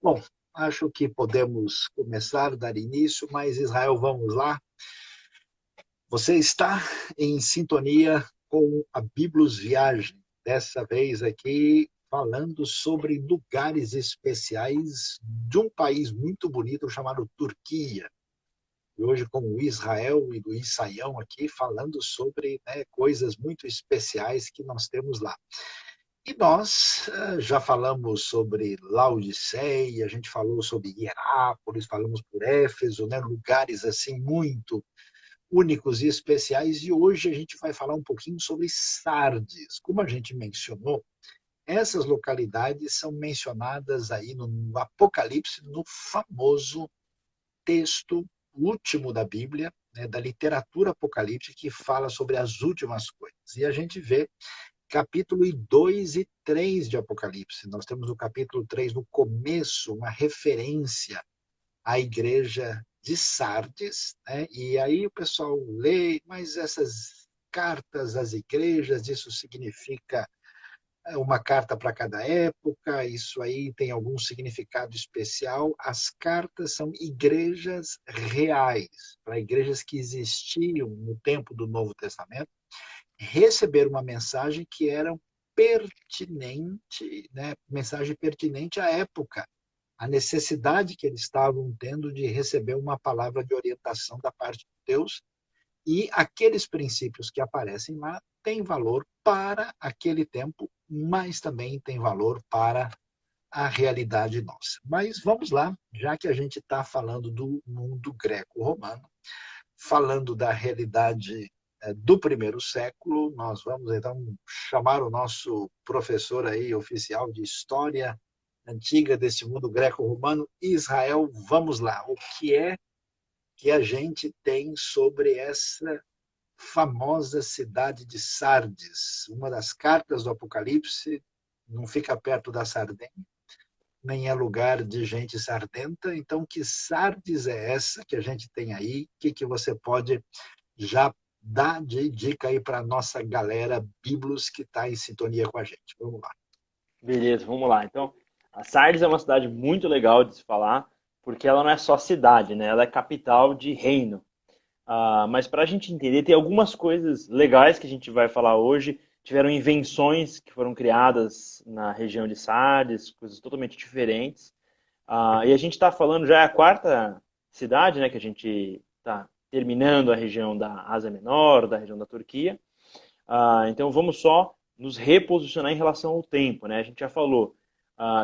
Bom, acho que podemos começar, dar início, mas Israel, vamos lá. Você está em sintonia com a Biblos Viagem, dessa vez aqui falando sobre lugares especiais de um país muito bonito chamado Turquia. E hoje com o Israel e do Isaião aqui falando sobre coisas muito especiais que nós temos lá. E nós já falamos sobre Laodiceia, a gente falou sobre Hierápolis, falamos por Éfeso, lugares assim muito únicos e especiais. E hoje a gente vai falar um pouquinho sobre Sardes. Como a gente mencionou, essas localidades são mencionadas aí no Apocalipse, no famoso texto último da Bíblia, da literatura apocalíptica, que fala sobre as últimas coisas. E a gente vê capítulo 2 e 3 de Apocalipse. Nós temos no capítulo 3, no começo, uma referência à igreja de Sardes, e aí o pessoal lê, mas essas cartas às igrejas, isso significa uma carta para cada época, isso aí tem algum significado especial. As cartas são igrejas reais, para igrejas que existiam no tempo do Novo Testamento, receber uma mensagem que era pertinente, mensagem pertinente à época, a necessidade que eles estavam tendo de receber uma palavra de orientação da parte de Deus, e aqueles princípios que aparecem lá têm valor para aquele tempo, mas também tem valor para a realidade nossa. Mas vamos lá, já que a gente está falando do mundo greco-romano, falando da realidade do primeiro século, nós vamos então chamar o nosso professor aí oficial de história antiga desse mundo greco-romano, Israel. Vamos lá, o que é que a gente tem sobre essa famosa cidade de Sardes? Uma das cartas do Apocalipse não fica perto da Sardenha, nem é lugar de gente sardenta. Então, que Sardes é essa que a gente tem aí? O que você pode já dar de dica aí para a nossa galera Biblos que está em sintonia com a gente? Vamos lá. Beleza, vamos lá. Então, a Sardes é uma cidade muito legal de se falar, porque ela não é só cidade, né? Ela é capital de reino. Mas para a gente entender, tem algumas coisas legais que a gente vai falar hoje. Tiveram invenções que foram criadas na região de Sardes, coisas totalmente diferentes. E a gente está falando, já é a quarta cidade, né, que a gente está terminando a região da Ásia Menor, da região da Turquia. Então vamos só nos reposicionar em relação ao tempo, né? A gente já falou,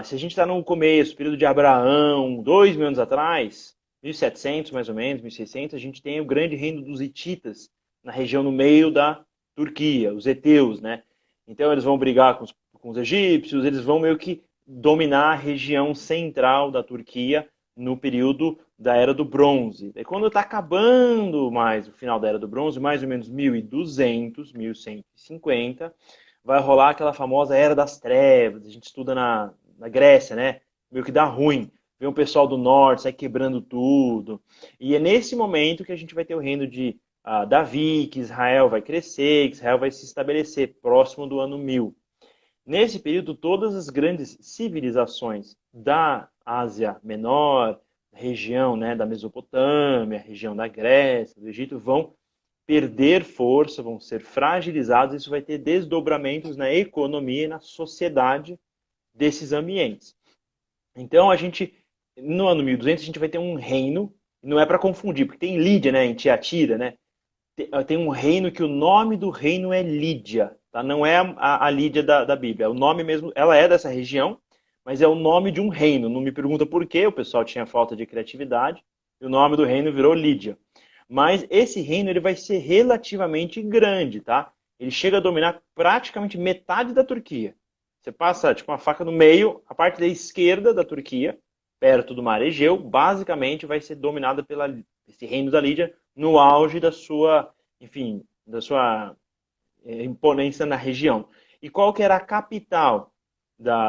se a gente está no começo, período de Abraão, 2.000 anos atrás, 1.700 mais ou menos, 1.600, a gente tem o grande reino dos hititas na região no meio da Turquia, os heteus, né? Então eles vão brigar com os egípcios, eles vão meio que dominar a região central da Turquia no período da Era do Bronze. E quando está acabando mais o final da Era do Bronze, mais ou menos 1200, 1150, vai rolar aquela famosa Era das Trevas. A gente estuda na Grécia, né? Meio que dá ruim. Vem o pessoal do norte, sai quebrando tudo. E é nesse momento que a gente vai ter o reino de Davi, que Israel vai crescer, que Israel vai se estabelecer próximo do ano 1000. Nesse período, todas as grandes civilizações da Ásia Menor, região, né, da Mesopotâmia, região da Grécia, do Egito, vão perder força, vão ser fragilizados. Isso vai ter desdobramentos na economia e na sociedade desses ambientes. Então, no ano 1200, a gente vai ter um reino, não é para confundir, porque tem Lídia, né, em Tiatira, né, tem um reino que o nome do reino é Lídia, tá? Não é a Lídia da Bíblia, é o nome mesmo, ela é dessa região, mas é o nome de um reino. Não me pergunta por quê, o pessoal tinha falta de criatividade, e o nome do reino virou Lídia. Mas esse reino ele vai ser relativamente grande, tá? Ele chega a dominar praticamente metade da Turquia. Você passa tipo uma faca no meio, a parte da esquerda da Turquia, perto do Mar Egeu, basicamente vai ser dominada pelo esse reino da Lídia no auge da sua, enfim, da sua imponência na região. E qual que era a capital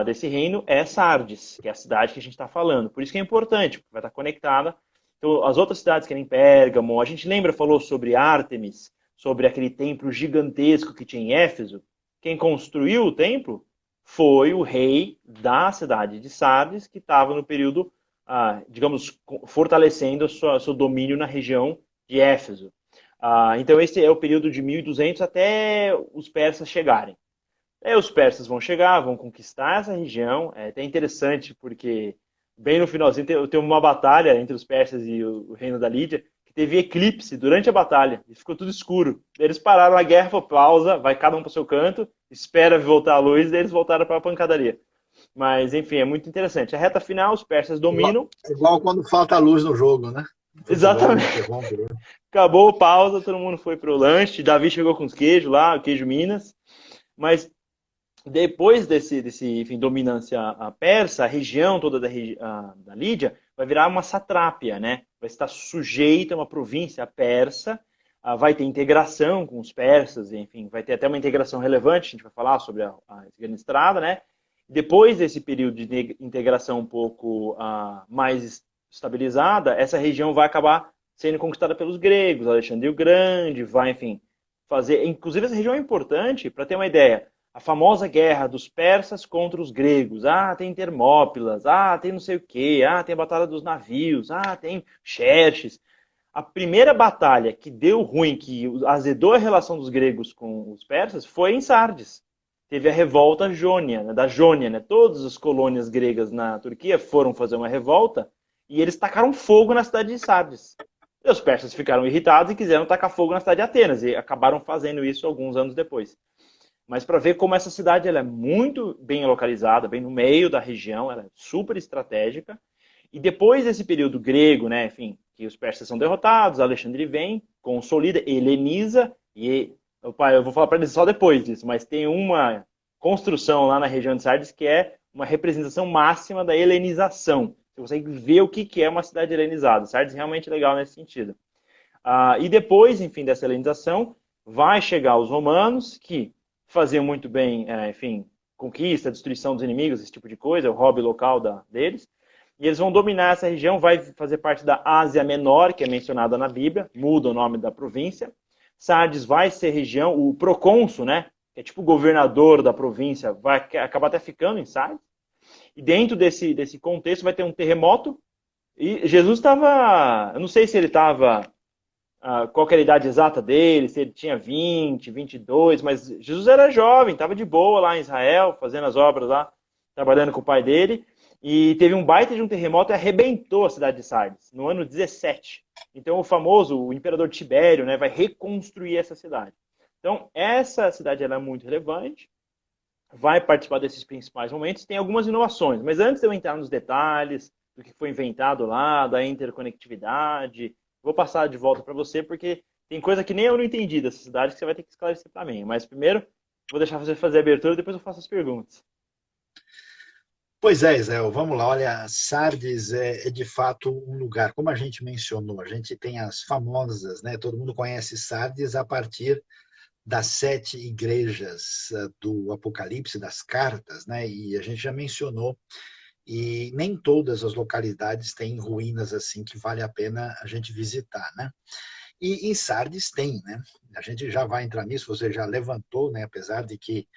desse reino? É Sardes, que é a cidade que a gente está falando. Por isso que é importante, porque vai estar conectada. Então, as outras cidades que nem Pérgamo, a gente lembra, falou sobre Ártemis, sobre aquele templo gigantesco que tinha em Éfeso. Quem construiu o templo? foi o rei da cidade de Sardes, que estava no período, digamos, fortalecendo seu domínio na região de Éfeso. Então, esse é o período de 1200 até os persas chegarem. Aí os persas vão chegar, vão conquistar essa região. É até interessante, porque bem no finalzinho tem uma batalha entre os persas e o reino da Lídia, que teve eclipse durante a batalha, e ficou tudo escuro. Eles pararam a guerra, falou, pausa, vai cada um para o seu canto, espera voltar a luz, e eles voltaram para a pancadaria. Mas, enfim, é muito interessante. A reta final, os persas dominam. Igual quando falta luz no jogo, né? O futebol Exatamente. interrompe, né? Acabou, pausa, todo mundo foi pro lanche. Davi chegou com os queijos lá, o queijo Minas. Mas depois enfim, dominância persa, a região toda da Lídia vai virar uma satrápia, né? Vai estar sujeita a uma província persa, vai ter integração com os persas, enfim, vai ter até uma integração relevante, a gente vai falar sobre a grande estrada, né? Depois desse período de integração um pouco mais estabilizada, essa região vai acabar sendo conquistada pelos gregos, Alexandre o Grande, vai, enfim, fazer. Inclusive, essa região é importante, para ter uma ideia, a famosa guerra dos persas contra os gregos. Tem Termópilas, tem não sei o quê, tem a batalha dos navios, tem Xerxes. A primeira batalha que deu ruim, que azedou a relação dos gregos com os persas, foi em Sardes. Teve a revolta Jônia, né, da Jônia, né? Todas as colônias gregas na Turquia foram fazer uma revolta e eles tacaram fogo na cidade de Sardes. E os persas ficaram irritados e quiseram tacar fogo na cidade de Atenas e acabaram fazendo isso alguns anos depois. Mas para ver como essa cidade ela é muito bem localizada, bem no meio da região, ela é super estratégica. E depois desse período grego, né, enfim, que os persas são derrotados, Alexandre vem, consolida, heleniza, e opa, eu vou falar para eles só depois disso, mas tem uma construção lá na região de Sardes que é uma representação máxima da helenização. Você consegue ver o que é uma cidade helenizada. Sardes é realmente legal nesse sentido. E depois, enfim, dessa helenização, vai chegar os romanos, que faziam muito bem, enfim, conquista, destruição dos inimigos, esse tipo de coisa, o hobby local deles. E eles vão dominar essa região, vai fazer parte da Ásia Menor, que é mencionada na Bíblia, muda o nome da província. Sardes vai ser região, o procônsul, né, que é tipo o governador da província, vai acabar até ficando em Sardes. E dentro desse contexto vai ter um terremoto. E Jesus estava, eu não sei se ele estava qual era a idade exata dele, se ele tinha 20, 22, mas Jesus era jovem, estava de boa lá em Israel, fazendo as obras lá, trabalhando com o pai dele, e teve um baita de um terremoto e arrebentou a cidade de Sardes, no ano 17. Então o imperador Tibério, né, vai reconstruir essa cidade. Então essa cidade ela é muito relevante, vai participar desses principais momentos, tem algumas inovações, mas antes de eu entrar nos detalhes do que foi inventado lá, da interconectividade, vou passar de volta para você, porque tem coisa que nem eu não entendi dessa cidade que você vai ter que esclarecer para mim. Mas primeiro, vou deixar você fazer a abertura e depois eu faço as perguntas. Pois é, Israel, vamos lá. Olha, Sardes é de fato um lugar, como a gente mencionou, a gente tem as famosas, né? Todo mundo conhece Sardes a partir das 7 igrejas do Apocalipse, das cartas, né? E a gente já mencionou, e nem todas as localidades têm ruínas assim que vale a pena a gente visitar, né? E em Sardes tem, né? A gente já vai entrar nisso, você já levantou, né? Apesar de que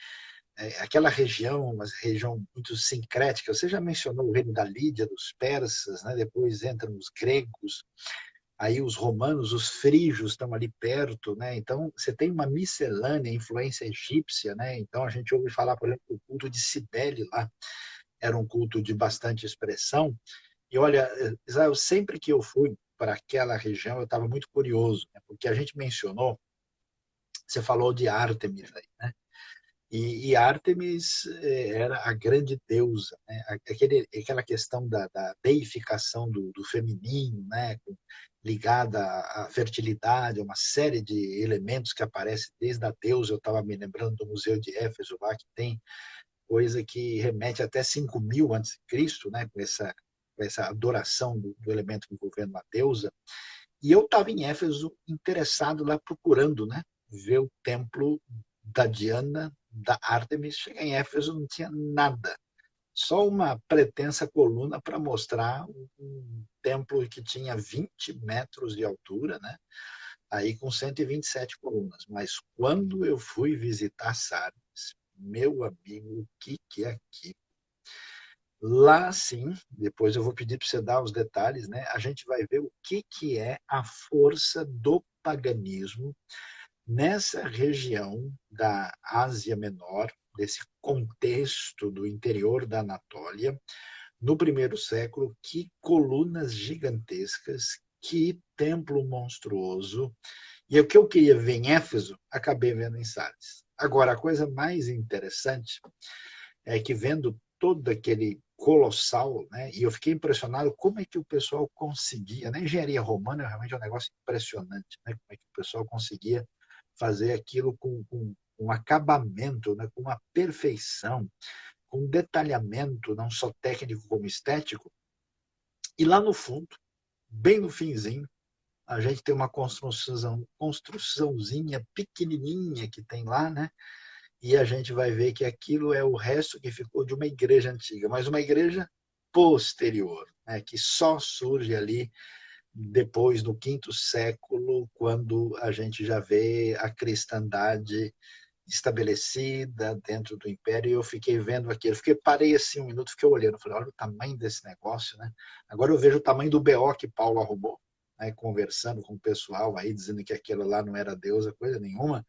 aquela região, uma região muito sincrética, você já mencionou o reino da Lídia, dos persas, né? Depois entram os gregos, aí os romanos, os frígios estão ali perto, né? Então você tem uma miscelânea, influência egípcia, né? Então a gente ouve falar, por exemplo, o culto de Cibele lá era um culto de bastante expressão. E olha, Israel, sempre que eu fui para aquela região, eu estava muito curioso, né? Porque a gente mencionou, você falou de Ártemis aí, né? E Ártemis era a grande deusa, né? Aquela questão da deificação do feminino, né? Ligada à fertilidade, uma série de elementos que aparecem desde a deusa. Eu estava me lembrando do Museu de Éfeso lá, que tem coisa que remete até 5000 a.C., né? Com essa adoração do elemento envolvendo a deusa. E eu estava em Éfeso interessado lá procurando, né? Ver o templo da Diana, da Ártemis. Cheguei em Éfeso, não tinha nada. Só uma pretensa coluna para mostrar um templo que tinha 20 metros de altura, né? Aí com 127 colunas. Mas quando eu fui visitar Sardes, meu amigo, o que é aqui? Lá, sim, depois eu vou pedir para você dar os detalhes, né? A gente vai ver o que é a força do paganismo nessa região da Ásia Menor, desse contexto do interior da Anatólia, no primeiro século, que colunas gigantescas, que templo monstruoso. E o que eu queria ver em Éfeso, acabei vendo em Sardes. Agora, a coisa mais interessante é que vendo todo aquele colossal, né? E eu fiquei impressionado como é que o pessoal conseguia, na engenharia romana realmente é um negócio impressionante, né? Como é que o pessoal conseguia fazer aquilo com um acabamento, né? Com uma perfeição, com um detalhamento não só técnico como estético. E lá no fundo, bem no finzinho, a gente tem uma construçãozinha pequenininha que tem lá, né? E a gente vai ver que aquilo é o resto que ficou de uma igreja antiga, mas uma igreja posterior, né, que só surge ali depois do quinto século, quando a gente já vê a cristandade estabelecida dentro do império. E eu fiquei vendo aquilo, parei assim um minuto, fiquei olhando, falei, olha o tamanho desse negócio, né? Agora eu vejo o tamanho do BO que Paulo arrumou, né, conversando com o pessoal aí, dizendo que aquilo lá não era deusa, coisa nenhuma,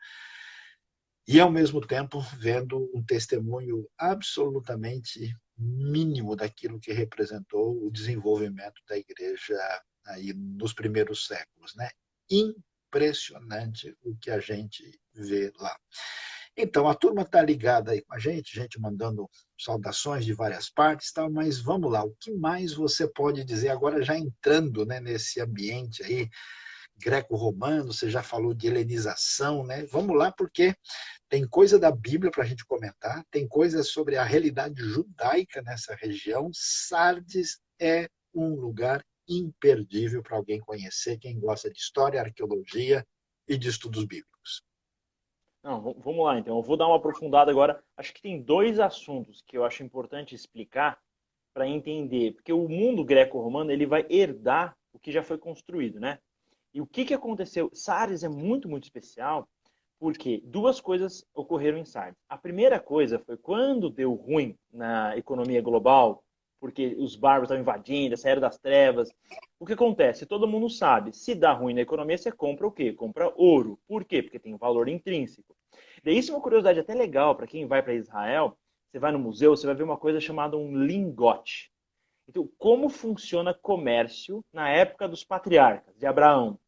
e, ao mesmo tempo, vendo um testemunho absolutamente mínimo daquilo que representou o desenvolvimento da igreja aí nos primeiros séculos, né? Impressionante o que a gente vê lá. Então, a turma está ligada aí com a gente mandando saudações de várias partes, tal, mas vamos lá, o que mais você pode dizer agora, já entrando, né, nesse ambiente aí greco-romano, você já falou de helenização, né? Vamos lá, porque tem coisa da Bíblia para a gente comentar, tem coisa sobre a realidade judaica nessa região. Sardes é um lugar imperdível para alguém conhecer, quem gosta de história, arqueologia e de estudos bíblicos. Não, vamos lá, então. Eu vou dar uma aprofundada agora. Acho que tem dois assuntos que eu acho importante explicar para entender, porque o mundo greco-romano ele vai herdar o que já foi construído, né? E o que aconteceu? Sardes é muito, muito especial, porque duas coisas ocorreram em Sardes. A primeira coisa foi quando deu ruim na economia global, porque os bárbaros estavam invadindo, essa era das trevas. O que acontece? Todo mundo sabe, se dá ruim na economia, você compra o quê? Compra ouro. Por quê? Porque tem um valor intrínseco. Daí isso é uma curiosidade até legal para quem vai para Israel. Você vai no museu, você vai ver uma coisa chamada um lingote. Então, como funciona comércio na época dos patriarcas, de Abraão?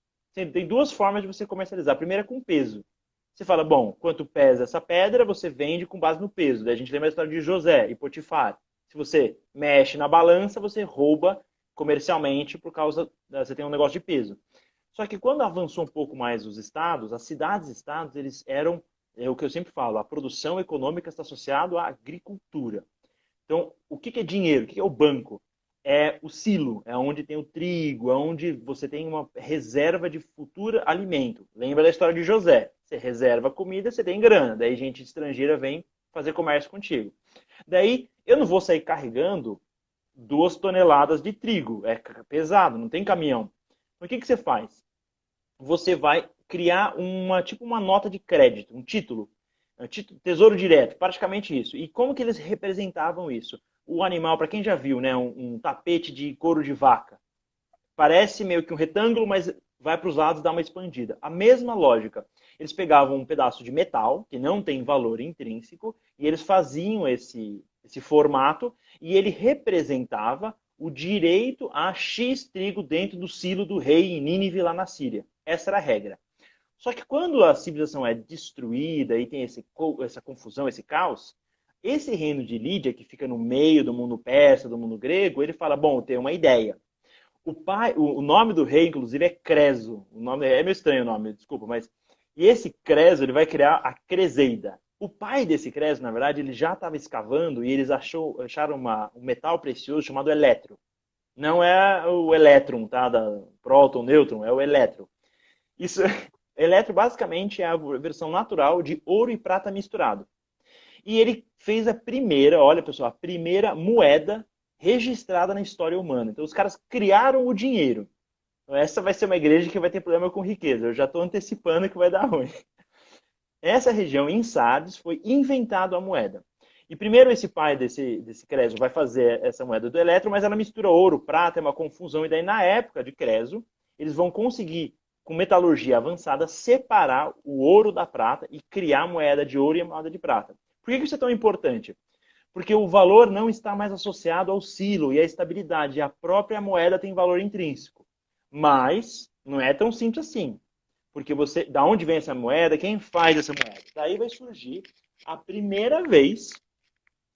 Tem duas formas de você comercializar. A primeira é com peso. Você fala, bom, quanto pesa essa pedra, você vende com base no peso. Daí a gente lembra a história de José e Potifar. Se você mexe na balança, você rouba comercialmente por causa, você tem um negócio de peso. Só que quando avançou um pouco mais os estados, as cidades-estados, eles eram, é o que eu sempre falo, a produção econômica está associada à agricultura. Então, o que é dinheiro? O que é o banco? É o silo, é onde tem o trigo, é onde você tem uma reserva de futuro alimento. Lembra da história de José? Você reserva comida, você tem grana. Daí gente estrangeira vem fazer comércio contigo. Daí eu não vou sair carregando 2 toneladas de trigo. É pesado, não tem caminhão. Então, o que você faz? Você vai criar tipo uma nota de crédito, um título. Tesouro direto, praticamente isso. E como que eles representavam isso? O animal, para quem já viu, né, um tapete de couro de vaca, parece meio que um retângulo, mas vai para os lados e dá uma expandida. A mesma lógica. Eles pegavam um pedaço de metal, que não tem valor intrínseco, e eles faziam esse formato, e ele representava o direito a X trigo dentro do silo do rei em Nínive, lá na Síria. Essa era a regra. Só que quando a civilização é destruída e tem essa confusão, esse caos, esse reino de Lídia, que fica no meio do mundo persa, do mundo grego, ele fala, bom, eu tenho uma ideia. O nome do rei, inclusive, é Creso. O nome é meio estranho o nome, desculpa, mas... E esse Creso, ele vai criar a Creseida. O pai desse Creso, na verdade, ele já estava escavando e eles acharam um metal precioso chamado eletro. Não é o elétron, tá? Da próton, nêutron, é o eletro. Isso, eletro basicamente é a versão natural de ouro e prata misturado. E ele fez a primeira, olha pessoal, a primeira moeda registrada na história humana. Então os caras criaram o dinheiro. Então, essa vai ser uma igreja que vai ter problema com riqueza. Eu já estou antecipando que vai dar ruim. essa região em Sardes foi inventado a moeda. E primeiro esse pai desse Creso vai fazer essa moeda do elétron, mas ela mistura ouro, prata, é uma confusão. E daí, na época de Creso, eles vão conseguir, com metalurgia avançada, separar o ouro da prata e criar a moeda de ouro e a moeda de prata. Por que isso é tão importante? Porque o valor não está mais associado ao silo e à estabilidade. A própria moeda tem valor intrínseco. Mas não é tão simples assim. Porque você, da onde vem essa moeda? Quem faz essa moeda? Daí vai surgir a primeira vez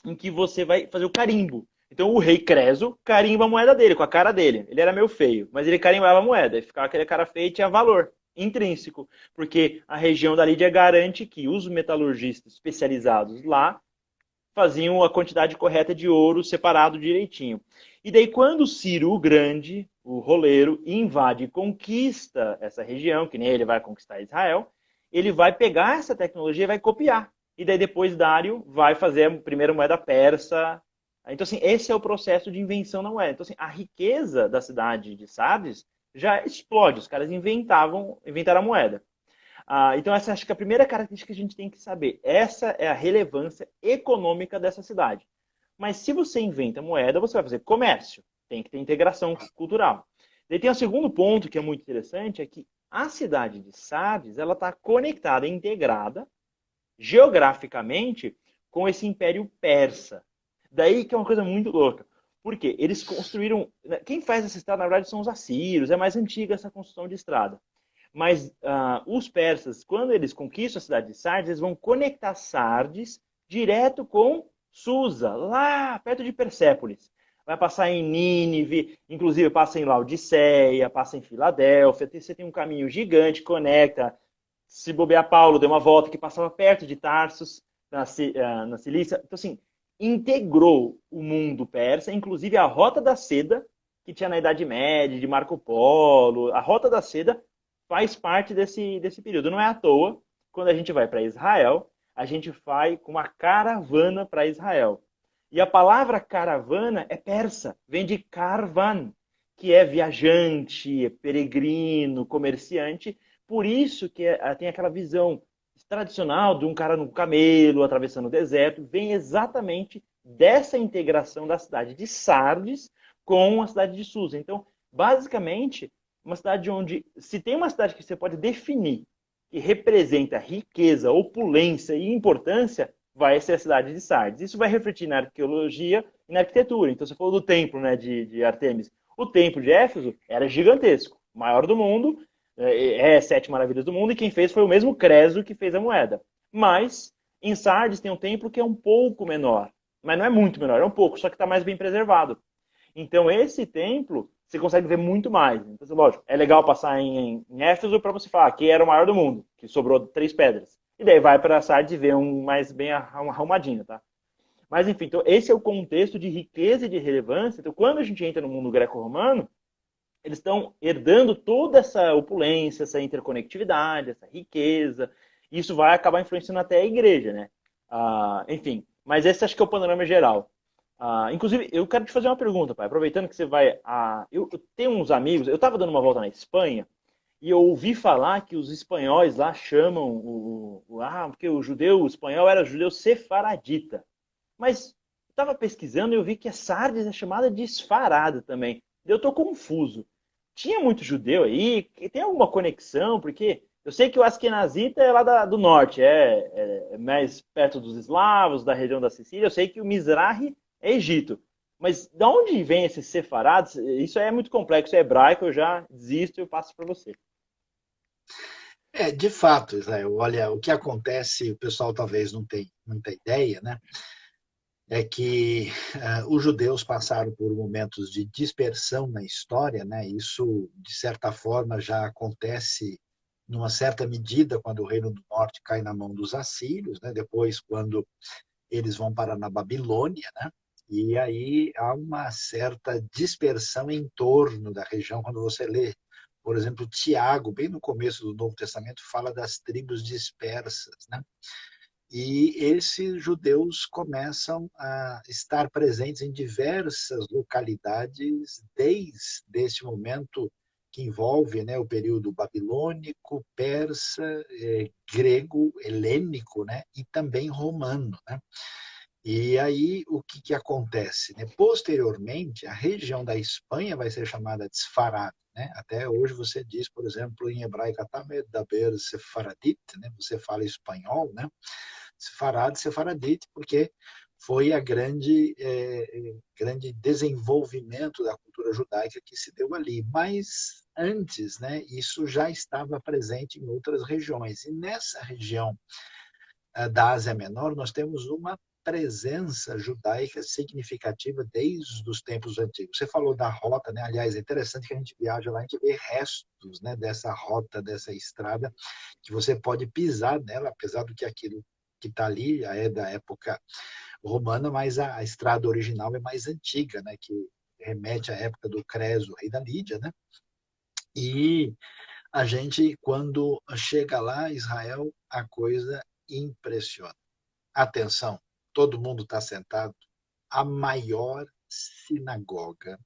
em que você vai fazer o carimbo. Então o rei Creso carimba a moeda dele, com a cara dele. Ele era meio feio, mas ele carimbava a moeda. E ficava aquele cara feio e tinha valor intrínseco. Porque a região da Lídia garante que os metalurgistas especializados lá faziam a quantidade correta de ouro separado direitinho. E daí, quando Ciro o Grande, o roleiro, invade e conquista essa região, que nem ele vai conquistar Israel, ele vai pegar essa tecnologia e vai copiar. E daí, depois, Dário vai fazer a primeira moeda persa. Então, assim, esse é o processo de invenção da moeda. Então, assim, a riqueza da cidade de Sardes já explode. Os caras inventaram a moeda. Então, essa acho que é a primeira característica que a gente tem que saber. Essa é a relevância econômica dessa cidade. Mas se você inventa moeda, você vai fazer comércio. Tem que ter integração cultural. Daí tem o segundo ponto que é muito interessante, é que a cidade de Sardes ela está conectada, integrada, geograficamente, com esse Império Persa. Daí que é uma coisa muito louca. Por quê? Eles construíram... Quem faz essa estrada, na verdade, são os assírios. É mais antiga essa construção de estrada. Mas os persas, quando eles conquistam a cidade de Sardes, eles vão conectar Sardes direto com Susa, lá perto de Persépolis. Vai passar em Nínive, inclusive passa em Laodiceia, passa em Filadélfia. Você tem um caminho gigante, conecta. Se bobear, Paulo deu uma volta que passava perto de Tarsus, na Cilícia. Então, assim, integrou o mundo persa, inclusive a Rota da Seda, que tinha na Idade Média, de Marco Polo. A Rota da Seda faz parte desse período. Não é à toa, quando a gente vai para Israel, a gente vai com uma caravana para Israel. E a palavra caravana é persa, vem de karvan, que é viajante, é peregrino, comerciante. Por isso que tem aquela visão tradicional de um cara no camelo atravessando o deserto, vem exatamente dessa integração da cidade de Sardes com a cidade de Susa. Então, basicamente, uma cidade onde, se tem uma cidade que você pode definir que representa riqueza, opulência e importância, vai ser a cidade de Sardes. Isso vai refletir na arqueologia e na arquitetura. Então, você falou do templo, né, de Artemis. O templo de Éfeso era gigantesco, maior do mundo, é sete maravilhas do mundo, e quem fez foi o mesmo Creso que fez a moeda. Mas, em Sardes tem um templo que é um pouco menor, mas não é muito menor, é um pouco, só que está mais bem preservado. Então, esse templo, você consegue ver muito mais. Então, lógico, é legal passar em Éfeso para você falar que era o maior do mundo, que sobrou 3 pedras. E daí vai para Sardes e vê um mais bem arrumadinho, tá? Mas, enfim, então, esse é o contexto de riqueza e de relevância. Então, quando a gente entra no mundo greco-romano, eles estão herdando toda essa opulência, essa interconectividade, essa riqueza. Isso vai acabar influenciando até a igreja, né? Enfim, mas esse acho que é o panorama geral. Inclusive, eu quero te fazer uma pergunta, pai. Aproveitando que você vai. Eu tenho uns amigos, eu estava dando uma volta na Espanha e eu ouvi falar que os espanhóis lá chamam porque o judeu o espanhol era judeu sefaradita. Mas estava pesquisando e eu vi que a Sardes é chamada de esfarada também. Eu estou confuso. Tinha muito judeu aí? Tem alguma conexão? Porque eu sei que o Askenazita é lá do norte, é mais perto dos eslavos, da região da Sicília. Eu sei que o Mizrahi é Egito. Mas de onde vem esses separados? Isso é muito complexo, é hebraico, eu já desisto e eu passo para você. De fato, Israel, olha, o que acontece, o pessoal talvez não tenha muita ideia, né? É que os judeus passaram por momentos de dispersão na história, né? Isso, de certa forma, já acontece numa certa medida quando o Reino do Norte cai na mão dos assírios, né? Depois, quando eles vão parar na Babilônia, né? E aí há uma certa dispersão em torno da região. Quando você lê, por exemplo, Tiago, bem no começo do Novo Testamento, fala das tribos dispersas, né? E esses judeus começam a estar presentes em diversas localidades desde esse momento que envolve, né, o período babilônico, persa, grego, helênico, né, e também romano, né? E aí, o que acontece? Né? Posteriormente, a região da Espanha vai ser chamada de Sfarad. Né? Até hoje você diz, por exemplo, em hebraico, Atamedaber Sefaradit, né? Você fala espanhol, né? Sfarad, Sefaradit, porque foi a grande desenvolvimento da cultura judaica que se deu ali. Mas antes, né, isso já estava presente em outras regiões. E nessa região da Ásia Menor, nós temos uma presença judaica significativa desde os tempos antigos. Você falou da rota, né? Aliás, é interessante que a gente viaja lá, a gente vê restos, né, dessa rota, dessa estrada, que você pode pisar nela, apesar do que aquilo que está ali é da época romana, mas a estrada original é mais antiga, né, que remete à época do Creso, rei da Lídia, né? E a gente, quando chega lá, Israel, a coisa impressiona. Atenção, todo mundo está sentado. A maior sinagoga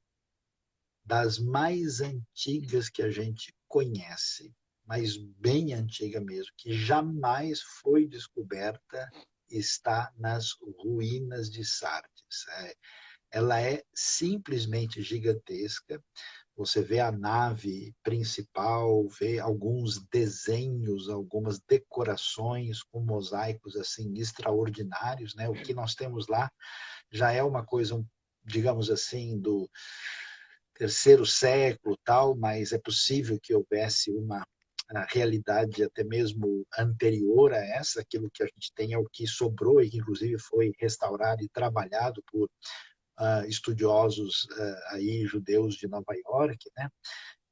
das mais antigas que a gente conhece, mas bem antiga mesmo, que jamais foi descoberta, está nas ruínas de Sardes. Ela é simplesmente gigantesca. Você vê a nave principal, vê alguns desenhos, algumas decorações com mosaicos assim extraordinários, né? O que nós temos lá já é uma coisa, digamos assim, do terceiro século, tal, mas é possível que houvesse uma realidade até mesmo anterior a essa, aquilo que a gente tem é o que sobrou e que inclusive foi restaurado e trabalhado por estudiosos aí judeus de Nova York, né?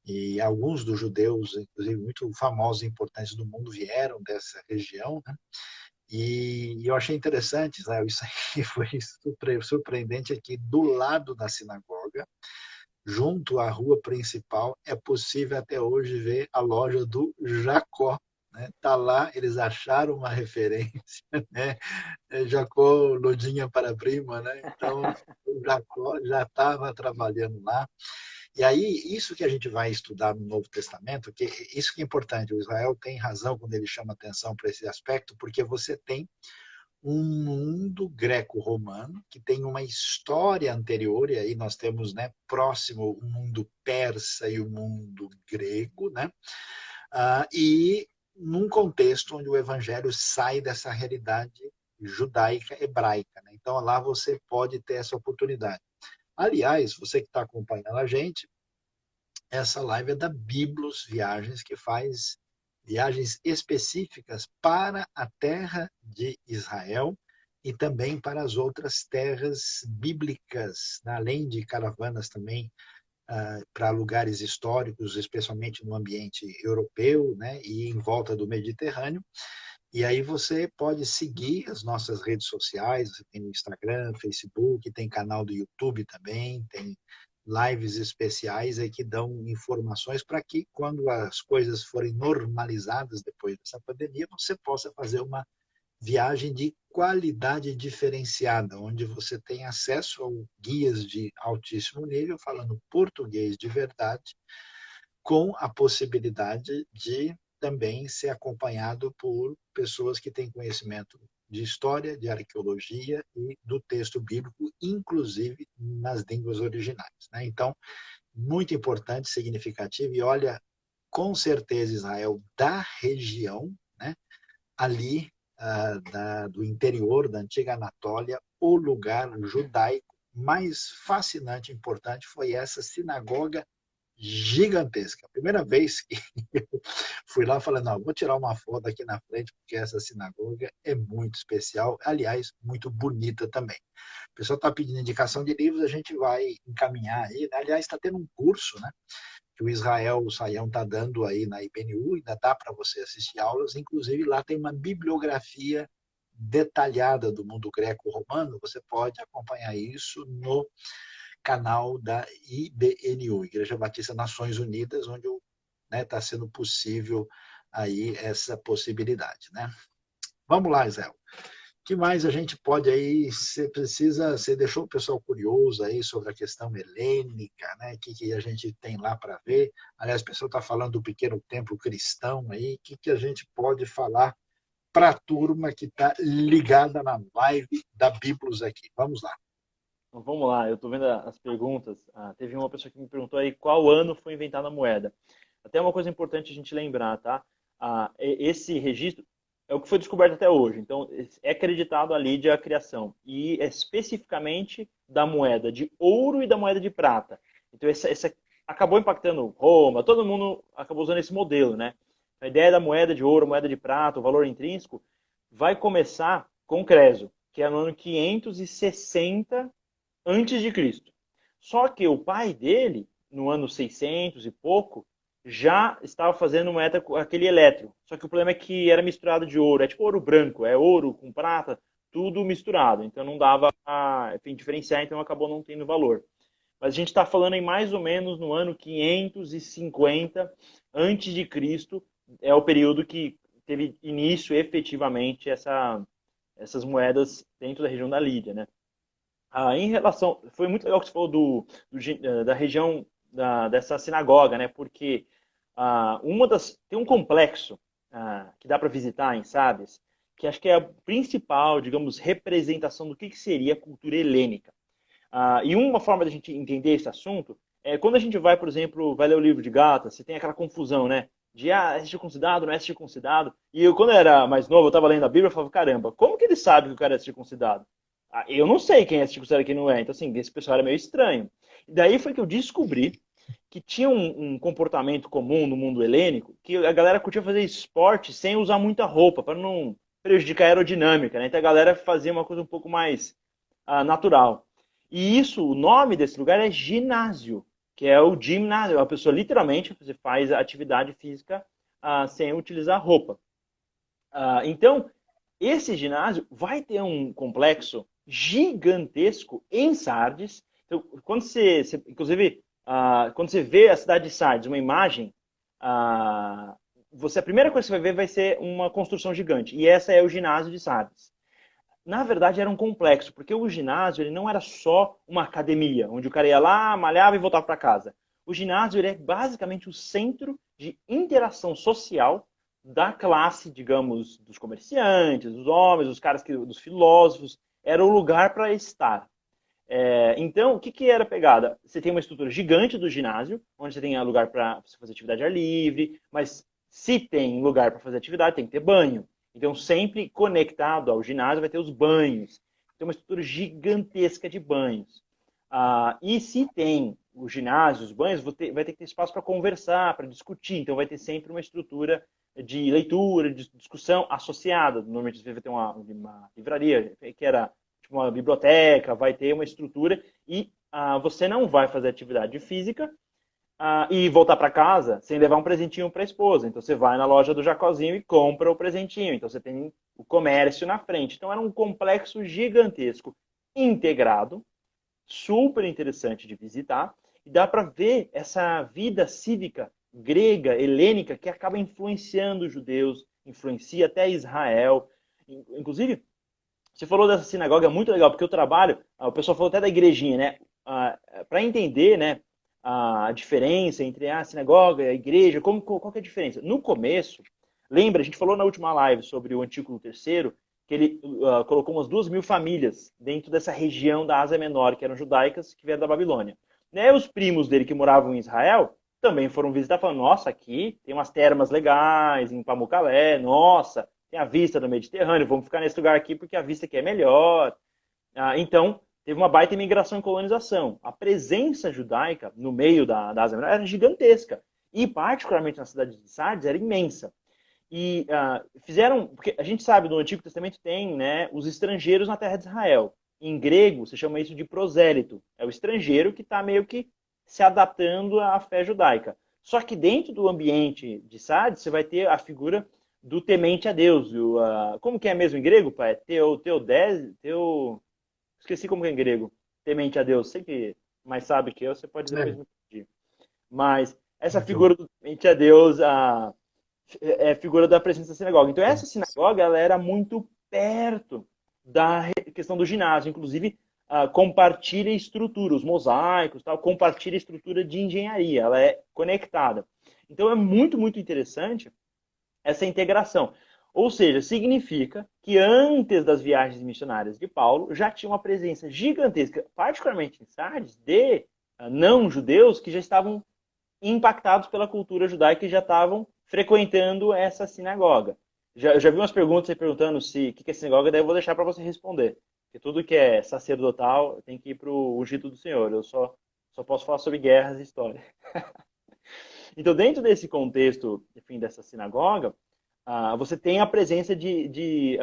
E alguns dos judeus, inclusive muito famosos e importantes do mundo, vieram dessa região, né? E eu achei interessante, Israel, isso aí foi surpreendente aqui, do lado da sinagoga, junto à rua principal, é possível até hoje ver a loja do Jacó. Né? Tá lá, eles acharam uma referência, né? Jacó, Lodinha para prima, né? Então, o Jacó já estava trabalhando lá. E aí, isso que a gente vai estudar no Novo Testamento, que isso que é importante, o Israel tem razão quando ele chama atenção para esse aspecto, porque você tem um mundo greco-romano que tem uma história anterior, e aí nós temos, né, próximo o mundo persa e o mundo grego, né? E num contexto onde o evangelho sai dessa realidade judaica hebraica, né? Então lá você pode ter essa oportunidade. Aliás, você que está acompanhando a gente, essa live é da Biblos Viagens, que faz viagens específicas para a terra de Israel e também para as outras terras bíblicas, né? Além de caravanas também para lugares históricos, especialmente no ambiente europeu, né? E em volta do Mediterrâneo. E aí você pode seguir as nossas redes sociais, você tem no Instagram, Facebook, tem canal do YouTube também, tem lives especiais aí que dão informações para que quando as coisas forem normalizadas depois dessa pandemia, você possa fazer uma viagem de qualidade diferenciada, onde você tem acesso a guias de altíssimo nível, falando português de verdade, com a possibilidade de também ser acompanhado por pessoas que têm conhecimento de história, de arqueologia e do texto bíblico, inclusive nas línguas originais. Né? Então, muito importante, significativo, e olha, com certeza Israel da região, né? Ali do interior da antiga Anatólia, o lugar judaico mais fascinante e importante foi essa sinagoga gigantesca. A primeira vez que eu fui lá, falei, não, vou tirar uma foto aqui na frente, porque essa sinagoga é muito especial, aliás, muito bonita também. O pessoal está pedindo indicação de livros, a gente vai encaminhar aí. Aliás, está tendo um curso, né, que o Israel, o Saião, está dando aí na IBNU, ainda dá para você assistir aulas, inclusive lá tem uma bibliografia detalhada do mundo greco-romano, você pode acompanhar isso no canal da IBNU, Igreja Batista Nações Unidas, onde está sendo possível aí essa possibilidade. Né? Vamos lá, Israel. que mais a gente pode aí, você deixou o pessoal curioso aí sobre a questão helênica, né? O que a gente tem lá para ver? Aliás, o pessoal está falando do pequeno templo cristão aí, o que a gente pode falar para a turma que está ligada na live da Biblos aqui? Vamos lá. Então, vamos lá, eu estou vendo as perguntas. Teve uma pessoa que me perguntou aí qual ano foi inventada a moeda. Até uma coisa importante a gente lembrar, tá? Esse registro é o que foi descoberto até hoje. Então, é acreditado ali de a criação. E é especificamente da moeda de ouro e da moeda de prata. Então, essa acabou impactando Roma, todo mundo acabou usando esse modelo, né? A ideia da moeda de ouro, moeda de prata, o valor intrínseco, vai começar com o Creso, que é no ano 560 antes de Cristo. Só que o pai dele, no ano 600 e pouco, já estava fazendo moeda com aquele eletro. Só que o problema é que era misturado de ouro. É tipo ouro branco, é ouro com prata, tudo misturado. Então não dava a diferenciar, então acabou não tendo valor. Mas a gente está falando em mais ou menos no ano 550 antes de Cristo, é o período que teve início efetivamente essas moedas dentro da região da Lídia, né? Em relação, foi muito legal que você falou da região dessa sinagoga, né? Porque tem um complexo que dá para visitar em Sardes, que acho que é a principal, digamos, representação do que seria a cultura helênica. E uma forma da gente entender esse assunto é quando a gente vai, por exemplo, vai ler o livro de Gálatas, você tem aquela confusão, né? De, é circuncidado, não é circuncidado. E eu, quando eu era mais novo, eu estava lendo a Bíblia, eu falava, caramba, como que ele sabe que o cara é circuncidado? Eu não sei quem é circuncidado e quem não é. Então, assim, esse pessoal era meio estranho. E daí foi que eu descobri que tinha um comportamento comum no mundo helênico, que a galera curtia fazer esporte sem usar muita roupa, para não prejudicar a aerodinâmica, né? Então a galera fazia uma coisa um pouco mais natural. E isso, o nome desse lugar é ginásio, que é o gimnásio. A pessoa literalmente você faz a atividade física sem utilizar roupa. Então, esse ginásio vai ter um complexo gigantesco em Sardes. Então, inclusive, quando você vê a cidade de Sardes, uma imagem, a primeira coisa que você vai ver vai ser uma construção gigante. E essa é o ginásio de Sardes. Na verdade, era um complexo, porque o ginásio ele não era só uma academia, onde o cara ia lá, malhava e voltava para casa. O ginásio ele é basicamente o centro de interação social da classe, digamos, dos comerciantes, dos homens, dos filósofos. Era o lugar para estar. Então, o que era a pegada? Você tem uma estrutura gigante do ginásio, onde você tem lugar para você fazer atividade ao ar livre, mas se tem lugar para fazer atividade, tem que ter banho. Então, sempre conectado ao ginásio vai ter os banhos. Tem uma estrutura gigantesca de banhos. E se tem o ginásio, os banhos, vai ter que ter espaço para conversar, para discutir. Então, vai ter sempre uma estrutura de leitura, de discussão associada. Normalmente, você vai ter uma livraria, que era tipo uma biblioteca, vai ter uma estrutura. E você não vai fazer atividade física e voltar para casa sem levar um presentinho para a esposa. Então você vai na loja do Jacozinho e compra o presentinho. Então você tem o comércio na frente. Então era um complexo gigantesco, integrado, super interessante de visitar. E dá para ver essa vida cívica grega, helênica, que acaba influenciando os judeus, influencia até Israel. Inclusive, você falou dessa sinagoga, é muito legal, porque eu trabalho, o pessoal falou até da igrejinha, né? Para entender, né, a diferença entre a sinagoga e a igreja, qual que é a diferença? No começo, lembra, a gente falou na última live sobre o Antíoco III, que ele colocou umas 2.000 famílias dentro dessa região da Ásia Menor, que eram judaicas, que vieram da Babilônia. Né? Os primos dele que moravam em Israel também foram visitar, falando, nossa, aqui tem umas termas legais, em Pamukkale, nossa, tem a vista do Mediterrâneo, vamos ficar nesse lugar aqui porque a vista aqui é melhor. Então, teve uma baita imigração e colonização. A presença judaica no meio da Ásia Menor era gigantesca. E, particularmente na cidade de Sardes, era imensa. E fizeram... Porque a gente sabe, no Antigo Testamento tem, né, os estrangeiros na terra de Israel. Em grego, se chama isso de prosélito. É o estrangeiro que está meio que se adaptando à fé judaica. Só que dentro do ambiente de Sardes, você vai ter a figura do temente a Deus. Como que é mesmo em grego, pai? Esqueci como é em grego. Temente a Deus. Você que mais sabe que eu, você pode depois me pedir. Mas essa figura do temente a Deus é figura da presença da sinagoga. Então essa sinagoga ela era muito perto da questão do ginásio. Inclusive, compartilha estrutura, os mosaicos, tal, compartilha estrutura de engenharia, ela é conectada. Então é muito, muito interessante essa integração. Ou seja, significa que antes das viagens missionárias de Paulo, já tinha uma presença gigantesca, particularmente em Sardes, de não-judeus que já estavam impactados pela cultura judaica e já estavam frequentando essa sinagoga. Já vi umas perguntas aí perguntando se o que é sinagoga, daí eu vou deixar para você responder. Porque tudo que é sacerdotal tem que ir para o ungido do Senhor. Eu só posso falar sobre guerras e história. Então, dentro desse contexto, enfim, dessa sinagoga, você tem a presença de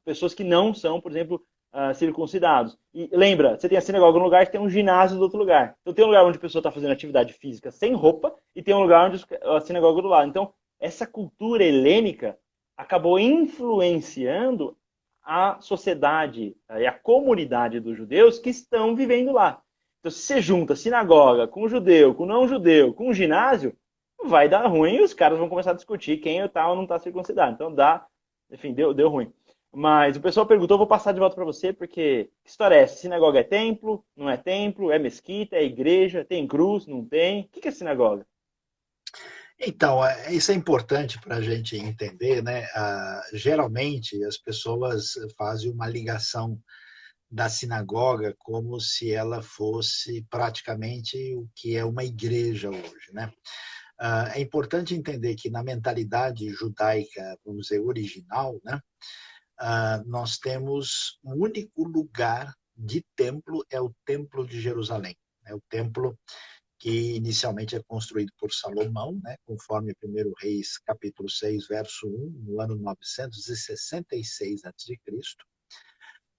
pessoas que não são, por exemplo, circuncidados. E lembra, você tem a sinagoga num lugar e tem um ginásio do outro lugar. Então tem um lugar onde a pessoa está fazendo atividade física sem roupa e tem um lugar onde a sinagoga do lado. Então, essa cultura helênica acabou influenciando a sociedade e a comunidade dos judeus que estão vivendo lá. Então, se você junta sinagoga com judeu, com não judeu, com ginásio, vai dar ruim e os caras vão começar a discutir quem está ou não está circuncidado. Então enfim, deu ruim. Mas o pessoal perguntou, eu vou passar de volta para você, porque que história é essa? Sinagoga é templo? Não é templo? É mesquita? É igreja? Tem cruz? Não tem? O que é sinagoga? Então, isso é importante para a gente entender, né? Geralmente as pessoas fazem uma ligação da sinagoga como se ela fosse praticamente o que é uma igreja hoje, né? É importante entender que na mentalidade judaica, vamos dizer, original, né? Nós temos um único lugar de templo, é o Templo de Jerusalém. É o templo que inicialmente é construído por Salomão, né, conforme 1 Reis, capítulo 6, verso 1, no ano 966 a.C.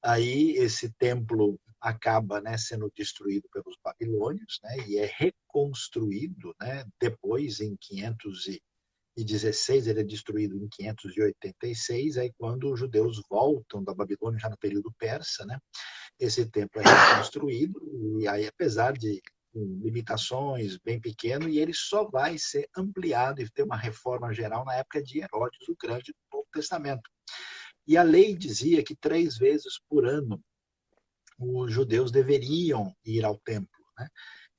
Aí esse templo acaba, né, sendo destruído pelos babilônios, né, e é reconstruído, né, depois em 516, ele é destruído em 586, aí quando os judeus voltam da Babilônia já no período persa, né, esse templo é reconstruído e aí apesar de limitações, bem pequeno, e ele só vai ser ampliado e ter uma reforma geral na época de Herodes o Grande no Novo Testamento. E a lei dizia que 3 vezes por ano os judeus deveriam ir ao templo, né?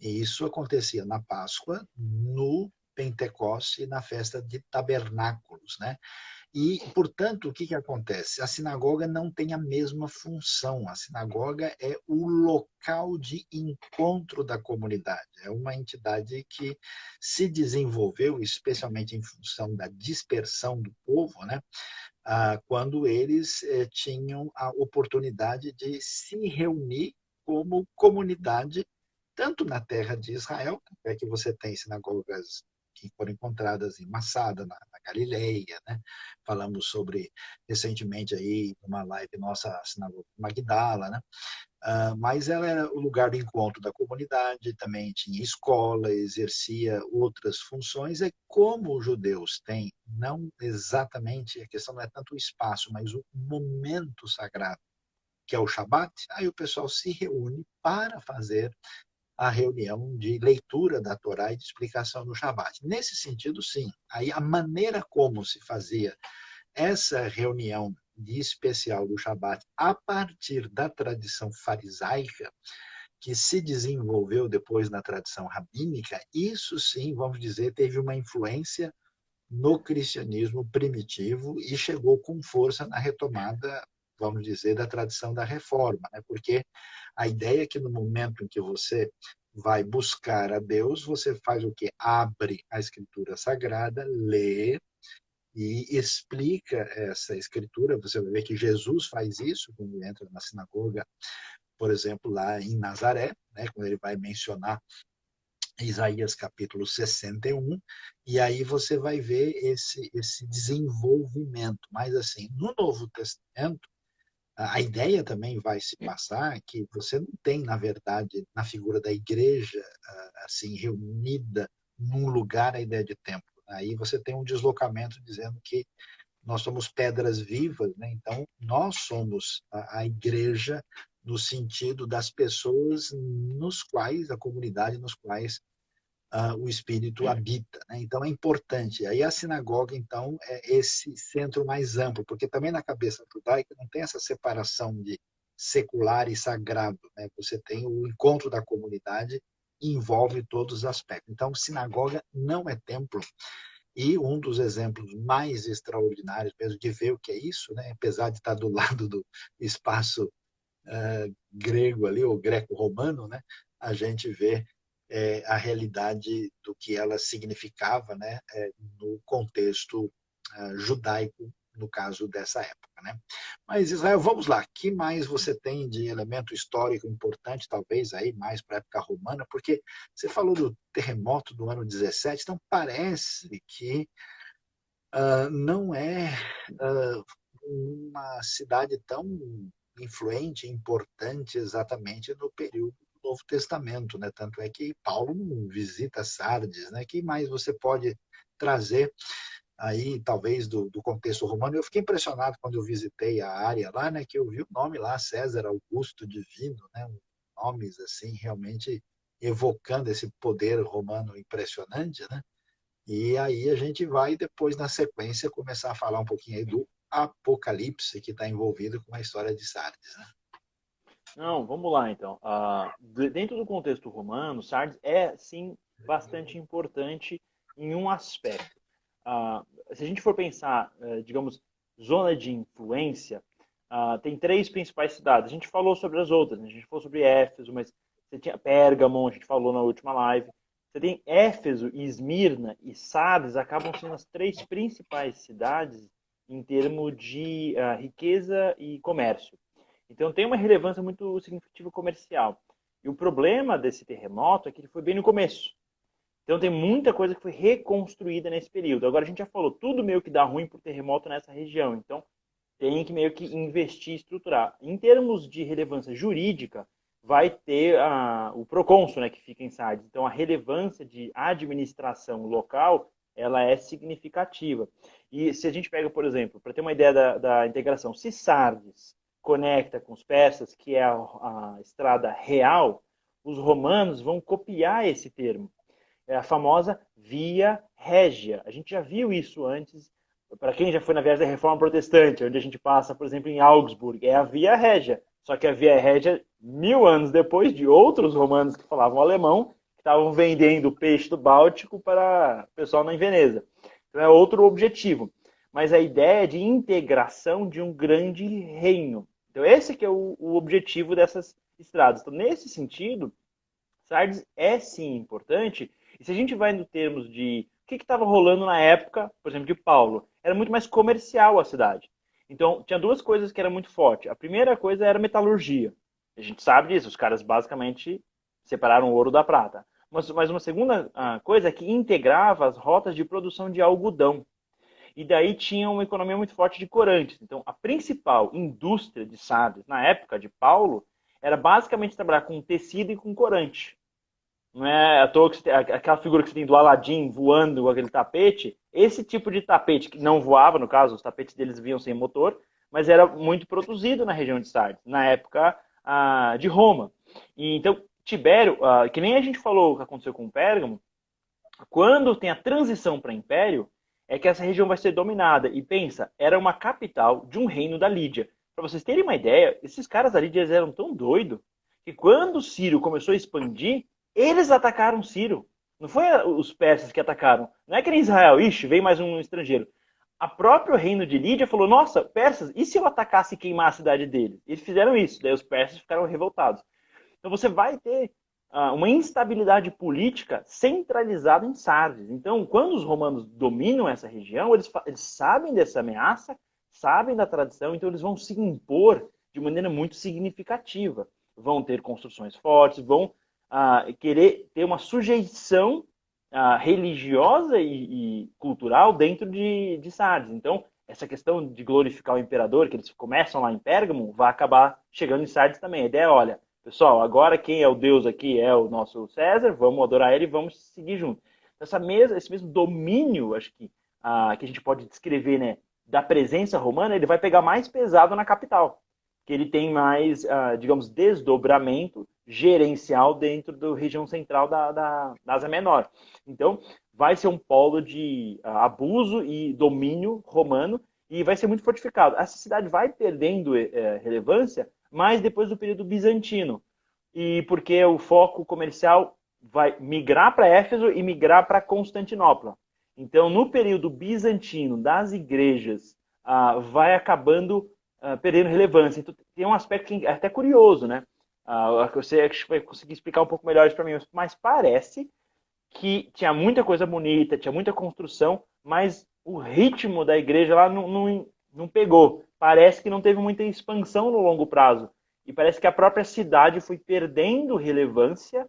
E isso acontecia na Páscoa, no Pentecoste e na festa de Tabernáculos, né? E, portanto, o que acontece? A sinagoga não tem a mesma função. A sinagoga é o local de encontro da comunidade. É uma entidade que se desenvolveu, especialmente em função da dispersão do povo, né? Quando eles tinham a oportunidade de se reunir como comunidade, tanto na terra de Israel, é que você tem sinagogas que foram encontradas em Massada, na Galileia, né? Falamos sobre recentemente aí numa live nossa a sinagoga de Magdala, né? Mas ela era o lugar do encontro da comunidade, também tinha escola, exercia outras funções, e como os judeus têm, não exatamente, a questão não é tanto o espaço, mas o momento sagrado, que é o Shabat, aí o pessoal se reúne para fazer a reunião de leitura da Torá e de explicação do Shabat. Nesse sentido, sim. Aí a maneira como se fazia essa reunião de especial do Shabat a partir da tradição farisaica, que se desenvolveu depois na tradição rabínica, isso sim, vamos dizer, teve uma influência no cristianismo primitivo e chegou com força na retomada, vamos dizer, da tradição da reforma, né? Porque a ideia é que no momento em que você vai buscar a Deus, você faz o que? Abre a escritura sagrada, lê e explica essa escritura. Você vai ver que Jesus faz isso quando entra na sinagoga, por exemplo, lá em Nazaré, né? Quando ele vai mencionar Isaías capítulo 61, e aí você vai ver esse desenvolvimento. Mas, assim, no Novo Testamento, a ideia também vai se passar que você não tem, na verdade, na figura da igreja, assim, reunida num lugar a ideia de templo. Aí você tem um deslocamento dizendo que nós somos pedras vivas, né? Então nós somos a igreja no sentido das pessoas nos quais, a comunidade nos quais o Espírito habita, né? Então é importante. Aí a sinagoga, então, é esse centro mais amplo, porque também na cabeça judaica não tem essa separação de secular e sagrado, né? Você tem o encontro da comunidade e envolve todos os aspectos. Então, sinagoga não é templo. E um dos exemplos mais extraordinários mesmo de ver o que é isso, né? Apesar de estar do lado do espaço grego ali, ou greco-romano, né? A gente vê a realidade do que ela significava, né? No contexto judaico, no caso dessa época, né? Mas, Israel, vamos lá. O que mais você tem de elemento histórico importante, talvez aí mais para a época romana? Porque você falou do terremoto do ano 17, então parece que não é uma cidade tão influente, importante exatamente no período do Novo Testamento, né? Tanto é que Paulo não visita Sardes, né? Que mais você pode trazer aí, talvez, do contexto romano? Eu fiquei impressionado quando eu visitei a área lá, né? Que eu vi o nome lá, César Augusto Divino, né? Nomes, assim, realmente evocando esse poder romano impressionante, né? E aí a gente vai depois, na sequência, começar a falar um pouquinho aí do Apocalipse, que está envolvido com a história de Sardes, né? Não, vamos lá então. Dentro do contexto romano, Sardes é sim bastante importante em um aspecto. Se a gente for pensar, digamos, zona de influência, tem três principais cidades. A gente falou sobre as outras, né? A gente falou sobre Éfeso, mas você tinha Pérgamo, a gente falou na última live. Você tem Éfeso, Esmirna e Sardes, acabam sendo as três principais cidades em termos de riqueza e comércio. Então tem uma relevância muito significativa comercial. E o problema desse terremoto é que ele foi bem no começo. Então tem muita coisa que foi reconstruída nesse período. Agora a gente já falou, tudo meio que dá ruim por terremoto nessa região. Então tem que meio que investir e estruturar. Em termos de relevância jurídica, vai ter o procônsul, né, que fica em Sardes. Então a relevância de administração local, ela é significativa. E se a gente pega, por exemplo, para ter uma ideia da integração, se Sardes conecta com os persas, que é a estrada real, os romanos vão copiar esse termo. É a famosa Via Régia. A gente já viu isso antes, para quem já foi na viagem da Reforma Protestante, onde a gente passa, por exemplo, em Augsburg, é a Via Régia. Só que a Via Régia, 1000 anos depois, de outros romanos que falavam alemão, que estavam vendendo peixe do Báltico para o pessoal em Veneza. Então é outro objetivo. Mas a ideia de integração de um grande reino. Então esse que é o objetivo dessas estradas. Então nesse sentido, Sardes é sim importante. E se a gente vai no termos de o que estava rolando na época, por exemplo, de Paulo, era muito mais comercial a cidade. Então, tinha duas coisas que eram muito fortes. A primeira coisa era metalurgia. A gente sabe disso, os caras basicamente separaram o ouro da prata. Mas uma segunda coisa é que integrava as rotas de produção de algodão. E daí tinha uma economia muito forte de corantes. Então, a principal indústria de Sardes, na época de Paulo, era basicamente trabalhar com tecido e com corante. Não é à toa que tem, aquela figura que você tem do Aladim voando com aquele tapete. Esse tipo de tapete, que não voava, no caso, os tapetes deles vinham sem motor, mas era muito produzido na região de Sardes, na época de Roma. E, então, Tibério, que nem a gente falou o que aconteceu com o Pérgamo, quando tem a transição para império, é que essa região vai ser dominada. E pensa, era uma capital de um reino da Lídia. Para vocês terem uma ideia, esses caras da Lídia eram tão doidos que quando Ciro começou a expandir, eles atacaram Ciro. Não foi os persas que atacaram. Não é que nem Israel, ixi, veio mais um estrangeiro. A próprio reino de Lídia falou, nossa, persas, e se eu atacasse e queimar a cidade deles? Eles fizeram isso, daí os persas ficaram revoltados. Então você vai ter uma instabilidade política centralizada em Sardes. Então, quando os romanos dominam essa região, eles sabem dessa ameaça, sabem da tradição, então eles vão se impor de maneira muito significativa. Vão ter construções fortes, vão querer ter uma sujeição religiosa e cultural dentro de Sardes. Então, essa questão de glorificar o imperador, que eles começam lá em Pérgamo, vai acabar chegando em Sardes também. A ideia é, olha, pessoal, agora quem é o Deus aqui é o nosso César, vamos adorar ele e vamos seguir junto. Esse mesmo domínio, acho que a gente pode descrever, né, da presença romana, ele vai pegar mais pesado na capital, que ele tem mais, digamos, desdobramento gerencial dentro da região central da Ásia Menor. Então, vai ser um polo de abuso e domínio romano e vai ser muito fortificado. Essa cidade vai perdendo relevância, mas depois do período bizantino. E porque o foco comercial vai migrar para Éfeso e migrar para Constantinopla. Então, no período bizantino das igrejas, vai acabando perdendo relevância. Então, tem um aspecto que é até curioso, né? Você acho que vai conseguir explicar um pouco melhor isso para mim, mas parece que tinha muita coisa bonita, tinha muita construção, mas o ritmo da igreja lá não pegou. Parece que não teve muita expansão no longo prazo. E parece que a própria cidade foi perdendo relevância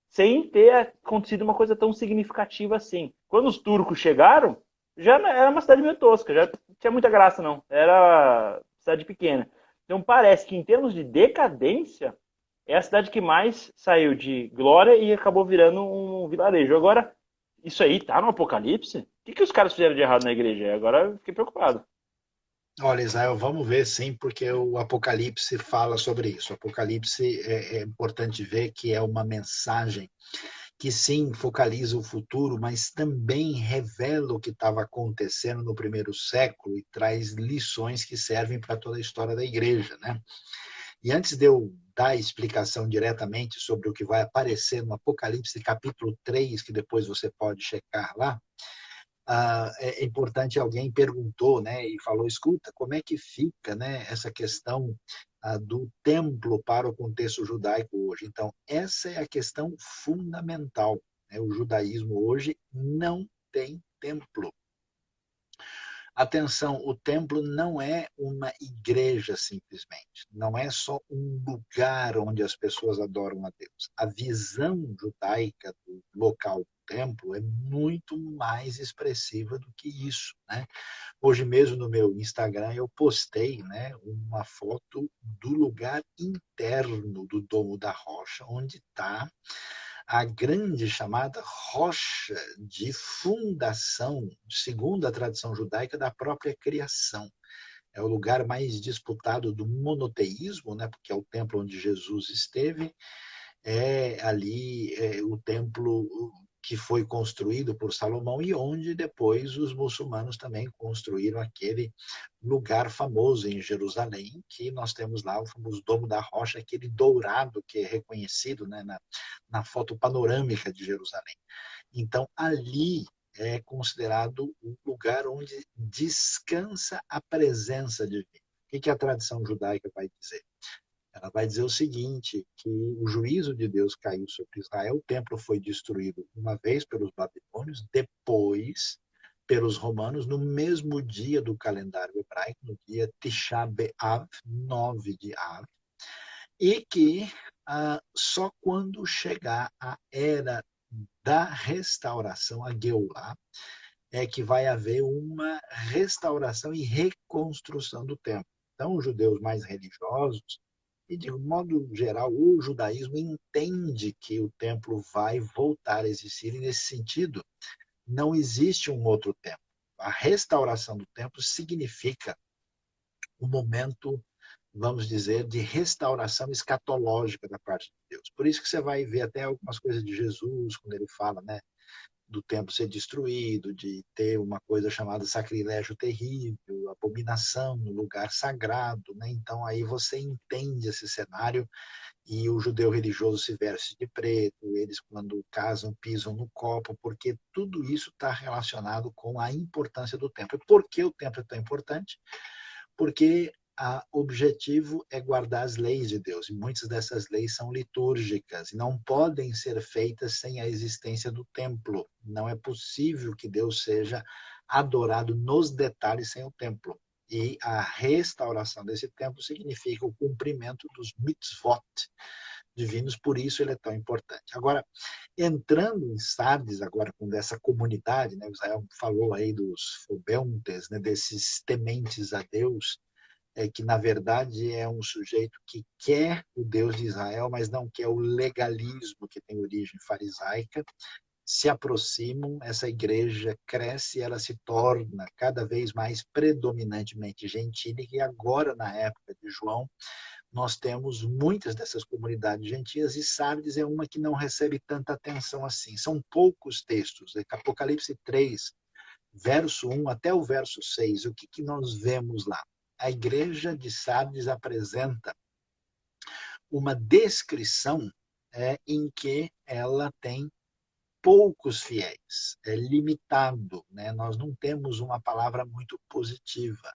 sem ter acontecido uma coisa tão significativa assim. Quando os turcos chegaram, já era uma cidade meio tosca, já não tinha muita graça não. Era cidade pequena. Então parece que em termos de decadência, é a cidade que mais saiu de glória e acabou virando um vilarejo. Agora, isso aí tá no Apocalipse? O que os caras fizeram de errado na igreja? Agora eu fiquei preocupado. Olha, Israel, vamos ver sim, porque o Apocalipse fala sobre isso. O Apocalipse é importante ver que é uma mensagem que sim focaliza o futuro, mas também revela o que estava acontecendo no primeiro século e traz lições que servem para toda a história da igreja, né? E antes de eu dar a explicação diretamente sobre o que vai aparecer no Apocalipse capítulo 3, que depois você pode checar lá, é importante, alguém perguntou, né, e falou, escuta, como é que fica, né, essa questão do templo para o contexto judaico hoje? Então, essa é a questão fundamental, né? O judaísmo hoje não tem templo. Atenção, o templo não é uma igreja simplesmente, não é só um lugar onde as pessoas adoram a Deus. A visão judaica do local do templo é muito mais expressiva do que isso, né? Hoje mesmo no meu Instagram eu postei, né, uma foto do lugar interno do Domo da Rocha, onde está a grande chamada rocha de fundação, segundo a tradição judaica, da própria criação. É o lugar mais disputado do monoteísmo, né, porque é o templo onde Jesus esteve, o templo que foi construído por Salomão e onde depois os muçulmanos também construíram aquele lugar famoso em Jerusalém, que nós temos lá o famoso Domo da Rocha, aquele dourado que é reconhecido, né, na foto panorâmica de Jerusalém. Então, ali é considerado um lugar onde descansa a presença divina. O que a tradição judaica vai dizer? Ela vai dizer o seguinte, que o juízo de Deus caiu sobre Israel, o templo foi destruído uma vez pelos babilônios, depois pelos romanos, no mesmo dia do calendário hebraico, no dia Tisha B'Av, 9 de Av, e que só quando chegar a era da restauração, a Geulah, é que vai haver uma restauração e reconstrução do templo. Então, os judeus mais religiosos, e de modo geral, o judaísmo entende que o templo vai voltar a existir, e nesse sentido, não existe um outro templo. A restauração do templo significa um momento, vamos dizer, de restauração escatológica da parte de Deus. Por isso que você vai ver até algumas coisas de Jesus, quando ele fala, né, do templo ser destruído, de ter uma coisa chamada sacrilégio terrível, abominação no lugar sagrado, né? Então aí você entende esse cenário, e o judeu religioso se veste de preto, eles quando casam pisam no copo, porque tudo isso está relacionado com a importância do templo. E por que o templo é tão importante? Porque o objetivo é guardar as leis de Deus, e muitas dessas leis são litúrgicas, e não podem ser feitas sem a existência do templo. Não é possível que Deus seja adorado nos detalhes sem o templo. E a restauração desse templo significa o cumprimento dos mitzvot divinos, por isso ele é tão importante. Agora, entrando em Sardes, agora com dessa comunidade, né, Israel falou aí dos fobeuntes, né, desses tementes a Deus, que na verdade é um sujeito que quer o Deus de Israel, mas não quer o legalismo que tem origem farisaica, se aproximam, essa igreja cresce, ela se torna cada vez mais predominantemente gentílica, e agora, na época de João, nós temos muitas dessas comunidades gentias e Sardes é uma que não recebe tanta atenção assim. São poucos textos. Apocalipse 3, verso 1 até o verso 6, o que nós vemos lá? A igreja de Sardes apresenta uma descrição em que ela tem poucos fiéis, é limitado, né? Nós não temos uma palavra muito positiva.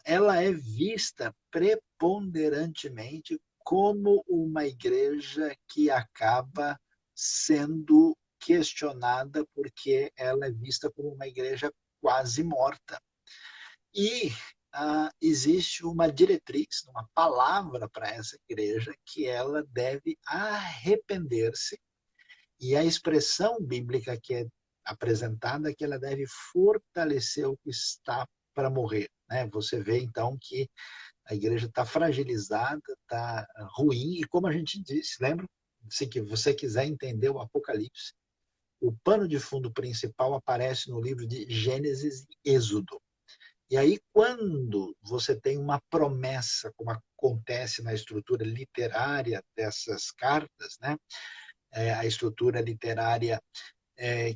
Ela é vista preponderantemente como uma igreja que acaba sendo questionada porque ela é vista como uma igreja quase morta. E existe uma diretriz, uma palavra para essa igreja que ela deve arrepender-se, e a expressão bíblica que é apresentada é que ela deve fortalecer o que está para morrer, né? Você vê então que a igreja está fragilizada, está ruim, e como a gente disse, lembra? Se você quiser entender o Apocalipse, o pano de fundo principal aparece no livro de Gênesis e Êxodo. E aí, quando você tem uma promessa, como acontece na estrutura literária dessas cartas, né? A estrutura literária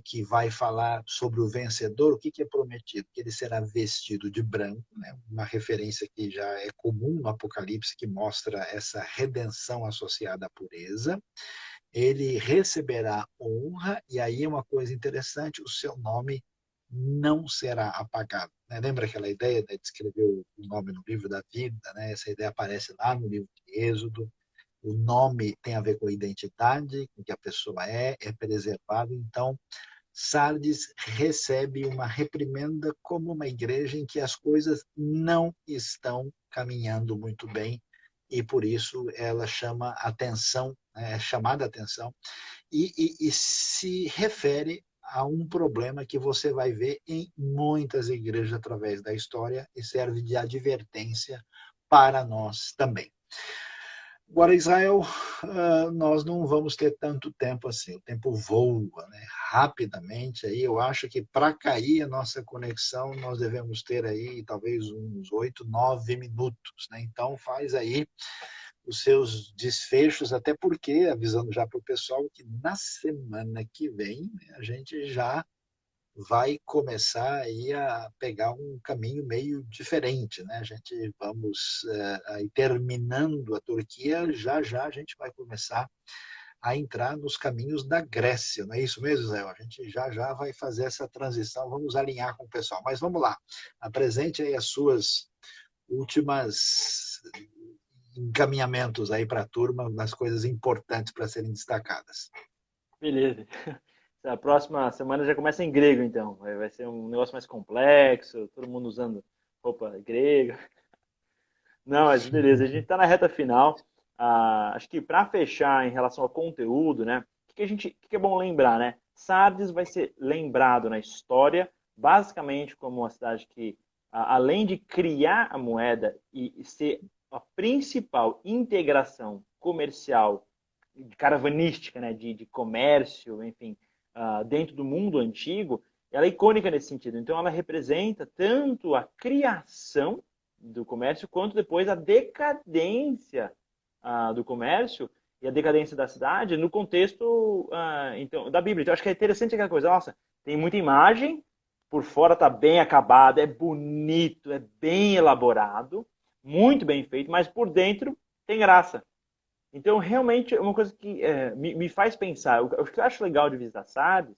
que vai falar sobre o vencedor, o que é prometido? Que ele será vestido de branco, né? Uma referência que já é comum no Apocalipse, que mostra essa redenção associada à pureza. Ele receberá honra, e aí é uma coisa interessante, o seu nome não será apagado. Né? Lembra aquela ideia de escrever o nome no livro da vida? Né? Essa ideia aparece lá no livro de Êxodo. O nome tem a ver com a identidade, com o que a pessoa é preservado. Então, Sardes recebe uma reprimenda como uma igreja em que as coisas não estão caminhando muito bem, e por isso ela chama atenção, é chamada atenção, e se refere a um problema que você vai ver em muitas igrejas através da história e serve de advertência para nós também. Agora, Israel, nós não vamos ter tanto tempo assim. O tempo voa, né? Rapidamente. Aí eu acho que para cair a nossa conexão, nós devemos ter aí talvez uns 8, 9 minutos. Né? Então, faz aí os seus desfechos, até porque, avisando já para o pessoal, que na semana que vem a gente já vai começar aí a pegar um caminho meio diferente, né? A gente vamos aí terminando a Turquia, já a gente vai começar a entrar nos caminhos da Grécia, não é isso mesmo, Zé? A gente já vai fazer essa transição, vamos alinhar com o pessoal. Mas vamos lá, apresente aí as suas últimas encaminhamentos aí para a turma, das coisas importantes para serem destacadas. Beleza. A próxima semana já começa em grego, então. Vai ser um negócio mais complexo, todo mundo usando roupa grega. Não, mas beleza, a gente está na reta final. Acho que para fechar em relação ao conteúdo, né? O que é bom lembrar, né? Sardes vai ser lembrado na história, basicamente como uma cidade que, além de criar a moeda e ser a principal integração comercial, caravanística, né? De comércio, enfim, dentro do mundo antigo, ela é icônica nesse sentido. Então, ela representa tanto a criação do comércio, quanto depois a decadência do comércio e a decadência da cidade no contexto então, da Bíblia. Então, acho que é interessante aquela coisa, nossa, tem muita imagem, por fora está bem acabado, é bonito, é bem elaborado, muito bem feito, mas por dentro tem graça. Então, realmente, é uma coisa que me faz pensar. O que eu acho legal de visitar Sardes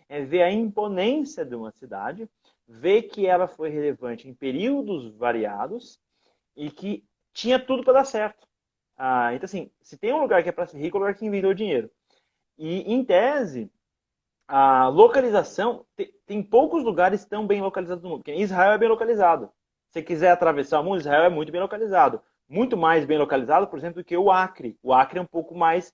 é ver a imponência de uma cidade, ver que ela foi relevante em períodos variados e que tinha tudo para dar certo. Então, assim, se tem um lugar que é para ser rico, é um lugar que inventou dinheiro. E, em tese, a localização, tem poucos lugares tão bem localizados no mundo. Porque Israel é bem localizado. Se você quiser atravessar o mundo, Israel é muito bem localizado. Muito mais bem localizado, por exemplo, do que o Acre. O Acre é um pouco mais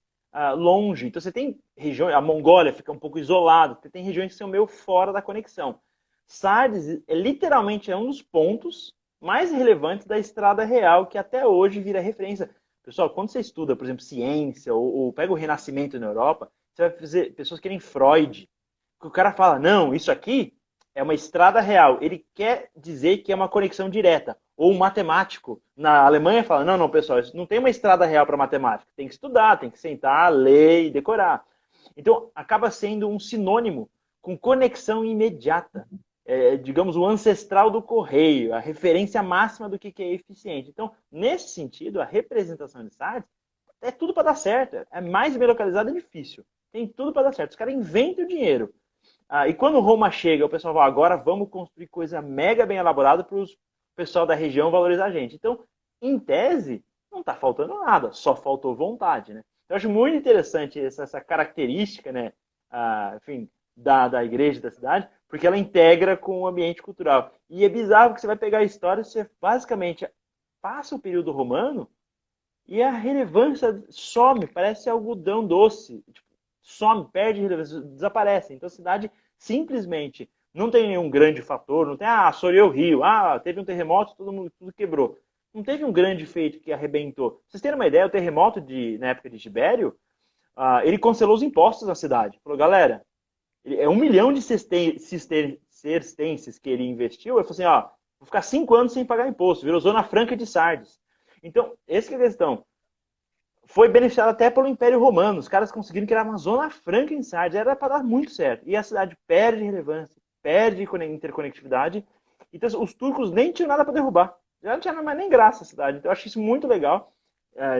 longe. Então você tem regiões, a Mongólia fica um pouco isolada, tem regiões que são meio fora da conexão. Sardes literalmente é um dos pontos mais relevantes da Estrada Real, que até hoje vira referência. Pessoal, quando você estuda, por exemplo, ciência, ou pega o Renascimento na Europa, você vai fazer pessoas que querem Freud. O cara fala, não, isso aqui é uma estrada real. Ele quer dizer que é uma conexão direta. Ou um matemático na Alemanha fala, não, não, pessoal, não tem uma estrada real para matemática. Tem que estudar, tem que sentar, ler e decorar. Então, acaba sendo um sinônimo com conexão imediata. Digamos, o ancestral do correio, a referência máxima do que é eficiente. Então, nesse sentido, a representação de Sardes é tudo para dar certo. É mais bem localizado, é difícil. Tem tudo para dar certo. Os caras inventam o dinheiro. E quando Roma chega, o pessoal fala, agora vamos construir coisa mega bem elaborada para o pessoal da região valorizar a gente. Então, em tese, não está faltando nada, só faltou vontade, né? Eu acho muito interessante essa característica, né, enfim, da igreja, da cidade, porque ela integra com o ambiente cultural. E é bizarro que você vai pegar a história, você basicamente passa o período romano e a relevância some, parece algodão doce, tipo, some, perde relevância, desaparece. Então a cidade simplesmente não tem nenhum grande fator, não tem, assoreou o rio, teve um terremoto, tudo quebrou. Não teve um grande feito que arrebentou. Pra vocês terem uma ideia, o terremoto na época de Tibério, ele cancelou os impostos na cidade. Falou, galera, 1 milhão de sestercenses que ele investiu, ele falou assim, vou ficar 5 anos sem pagar imposto, virou Zona Franca de Sardes. Então, essa que é a questão. Foi beneficiado até pelo Império Romano. Os caras conseguiram criar uma Zona Franca em Sardes. Era para dar muito certo. E a cidade perde relevância, perde interconectividade. Então, os turcos nem tinham nada para derrubar. Já não tinha mais nem graça a cidade. Então, eu acho isso muito legal,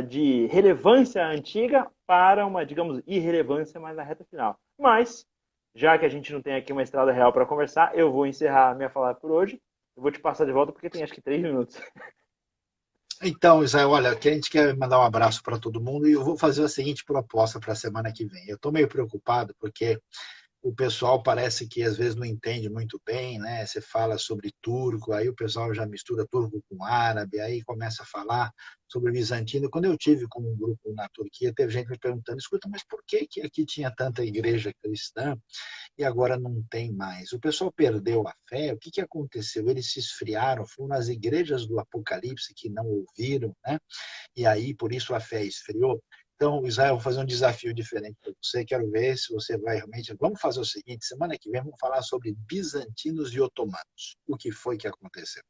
de relevância antiga para uma, digamos, irrelevância mais na reta final. Mas, já que a gente não tem aqui uma estrada real para conversar, eu vou encerrar a minha fala por hoje. Eu vou te passar de volta porque tem acho que 3 minutos. Então, Israel, olha, aqui a gente quer mandar um abraço para todo mundo e eu vou fazer a seguinte proposta para a semana que vem. Eu estou meio preocupado porque o pessoal parece que às vezes não entende muito bem, né? Você fala sobre turco, aí o pessoal já mistura turco com árabe, aí começa a falar sobre bizantino. Quando eu tive com um grupo na Turquia, teve gente me perguntando, escuta, mas por que aqui tinha tanta igreja cristã e agora não tem mais? O pessoal perdeu a fé? O que aconteceu? Eles se esfriaram, foram nas igrejas do Apocalipse que não ouviram, né? E aí, por isso, a fé esfriou. Então, Israel, vou fazer um desafio diferente para você. Quero ver se você vai realmente. Vamos fazer o seguinte: semana que vem vamos falar sobre bizantinos e otomanos. O que foi que aconteceu?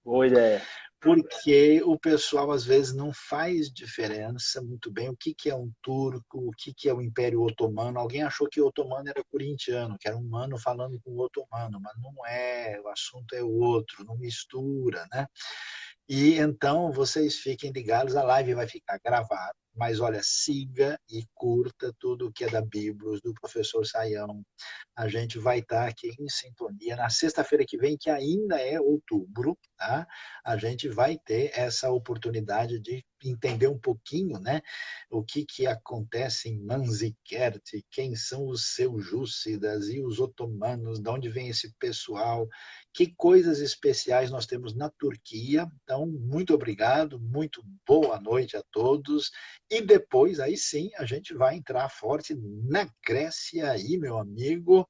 Boa ideia. Porque o pessoal às vezes não faz diferença muito bem o que é um turco, o que é o Império Otomano. Alguém achou que o otomano era corintiano, que era um mano falando com o otomano, mas não é, o assunto é outro, não mistura, né? E então vocês fiquem ligados, a live vai ficar gravada, mas olha, siga e curta tudo que é da Bíblia, do professor Saião. A gente vai estar aqui em sintonia na sexta-feira que vem, que ainda é outubro, tá? A gente vai ter essa oportunidade de entender um pouquinho, né, o que acontece em Manzikert, quem são os seljúcidas e os otomanos, de onde vem esse pessoal, que coisas especiais nós temos na Turquia. Então, muito obrigado, muito boa noite a todos. E depois, aí sim, a gente vai entrar forte na Grécia aí, meu amigo.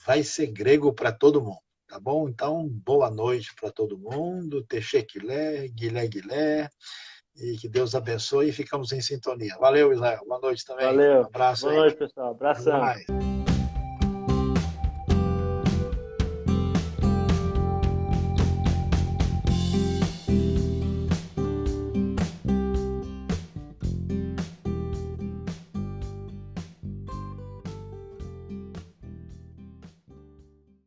Vai ser grego para todo mundo, tá bom? Então, boa noite para todo mundo. Teşekkürler, Guilé, Guilé. E que Deus abençoe e ficamos em sintonia. Valeu, Israel. Boa noite também. Um Valeu. abraço Boa aí. noite, pessoal. Até Abração. mais.